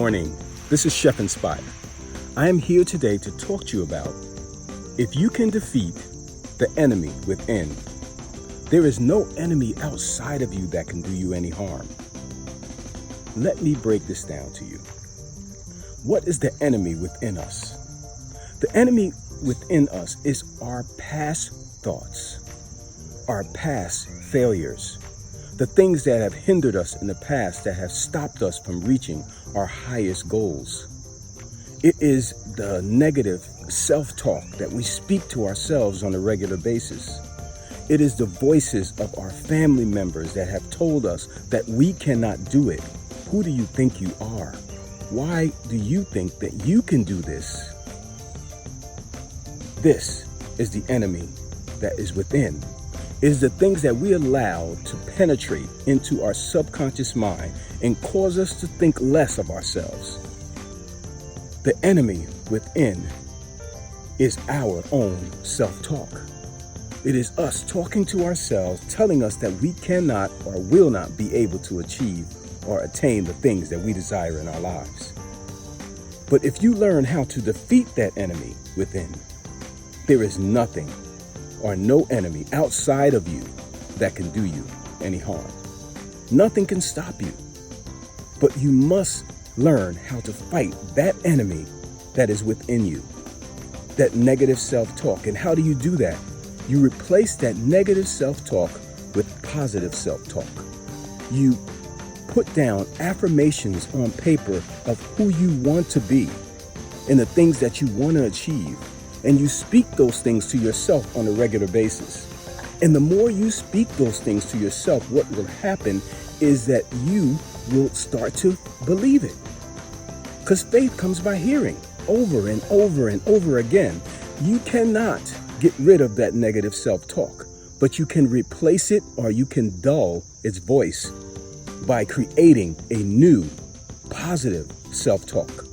morning. This is Chef Inspire. I am here today to talk to you about if you can defeat the enemy within, there is no enemy outside of you that can do you any harm. Let me break this down to you. What is the enemy within us? The enemy within us is our past thoughts, our past failures, the things that have hindered us in the past that have stopped us from reaching our highest goals. It is the negative self-talk that we speak to ourselves on a regular basis. It is the voices of our family members that have told us that we cannot do it. Who do you think you are? Why do you think that you can do this? This is the enemy that is within. It is the things that we allow to penetrate into our subconscious mind and cause us to think less of ourselves. The enemy within is our own self-talk. It is us talking to ourselves, telling us that we cannot or will not be able to achieve or attain the things that we desire in our lives. But if you learn how to defeat that enemy within, there is nothing or no enemy outside of you that can do you any harm. Nothing can stop you, but you must learn how to fight that enemy that is within you, that negative self-talk. And how do you do that? You replace that negative self-talk with positive self-talk. You put down affirmations on paper of who you want to be and the things that you want to achieve. And you speak those things to yourself on a regular basis. And the more you speak those things to yourself, what will happen is that you will start to believe it. Because faith comes by hearing over and over and over again. You cannot get rid of that negative self-talk, but you can replace it or you can dull its voice by creating a new positive self-talk.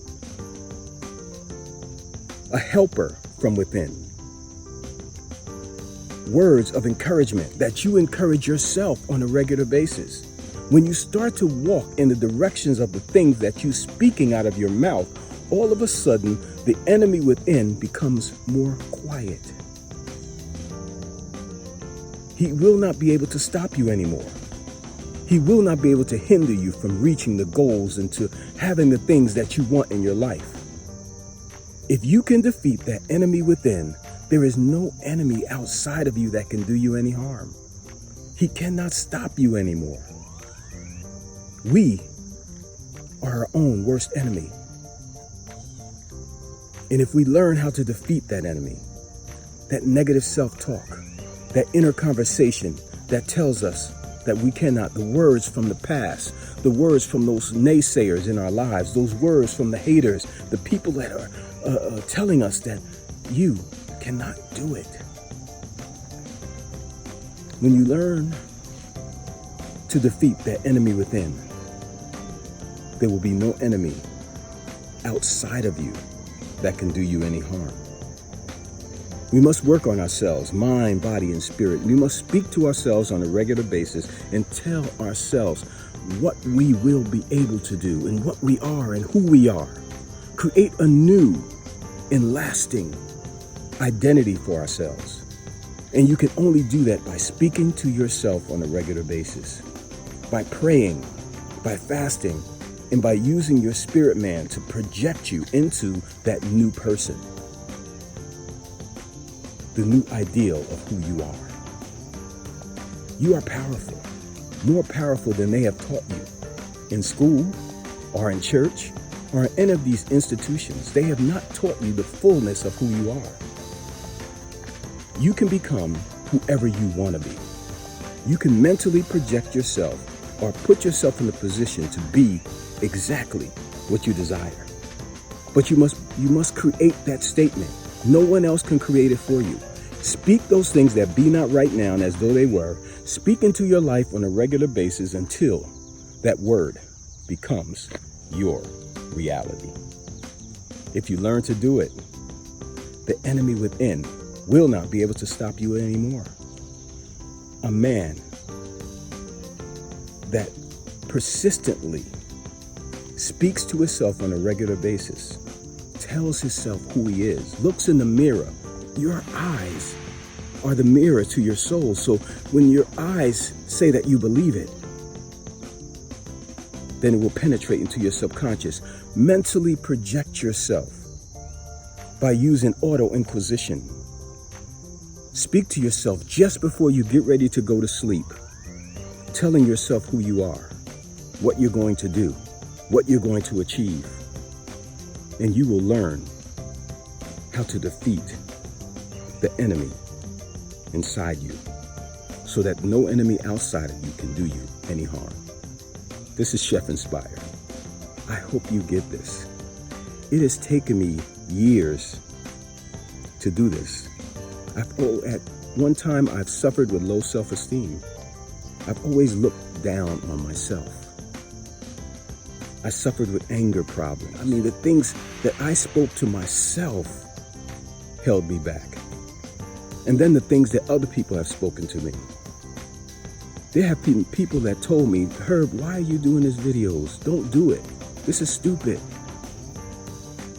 A helper from within. Words of encouragement that you encourage yourself on a regular basis. When you start to walk in the directions of the things that you're speaking out of your mouth, all of a sudden, the enemy within becomes more quiet. He will not be able to stop you anymore. He will not be able to hinder you from reaching the goals and to having the things that you want in your life. If you can defeat that enemy within, there is no enemy outside of you that can do you any harm. He cannot stop you anymore. We are our own worst enemy. And if we learn how to defeat that enemy, that negative self-talk, that inner conversation that tells us that we cannot, the words from the past, the words from those naysayers in our lives, those words from the haters, the people that are telling us that you cannot do it. When you learn to defeat that enemy within, there will be no enemy outside of you that can do you any harm. We must work on ourselves, mind, body, and spirit. We must speak to ourselves on a regular basis and tell ourselves what we will be able to do and what we are and who we are. Create a new and lasting identity for ourselves. And you can only do that by speaking to yourself on a regular basis, by praying, by fasting, and by using your spirit man to project you into that new person, the new ideal of who you are. You are powerful, more powerful than they have taught you in school or in church or in any of these institutions. They have not taught you the fullness of who you are. You can become whoever you want to be. You can mentally project yourself or put yourself in a position to be exactly what you desire. But you must create that statement. No one else can create it for you. Speak those things that be not right now and as though they were. Speak into your life on a regular basis until that word becomes your reality. If you learn to do it, the enemy within will not be able to stop you anymore. A man that persistently speaks to himself on a regular basis, tells himself who he is, looks in the mirror. Your eyes are the mirror to your soul. So when your eyes say that you believe it, then it will penetrate into your subconscious. Mentally project yourself by using auto-inquisition. Speak to yourself just before you get ready to go to sleep, telling yourself who you are, what you're going to do, what you're going to achieve. And you will learn how to defeat the enemy inside you so that no enemy outside of you can do you any harm. This is Chef Inspire. I hope you get this. It has taken me years to do this. At one time, I've suffered with low self-esteem. I've always looked down on myself. I suffered with anger problems. I mean, the things that I spoke to myself held me back. And then the things that other people have spoken to me. There have been people that told me, Herb, why are you doing these videos? Don't do it. This is stupid.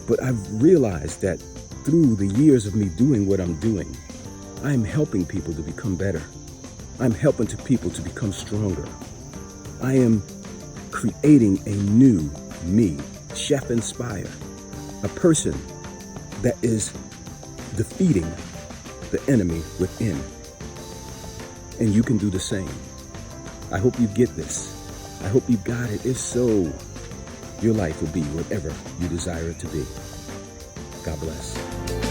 But I've realized that through the years of me doing what I'm doing, I'm helping people to become better. I'm helping people to become stronger. I am creating a new me, Chef Inspire, a person that is defeating the enemy within. And you can do the same. I hope you get this. I hope you got it. If so, your life will be whatever you desire it to be. God bless.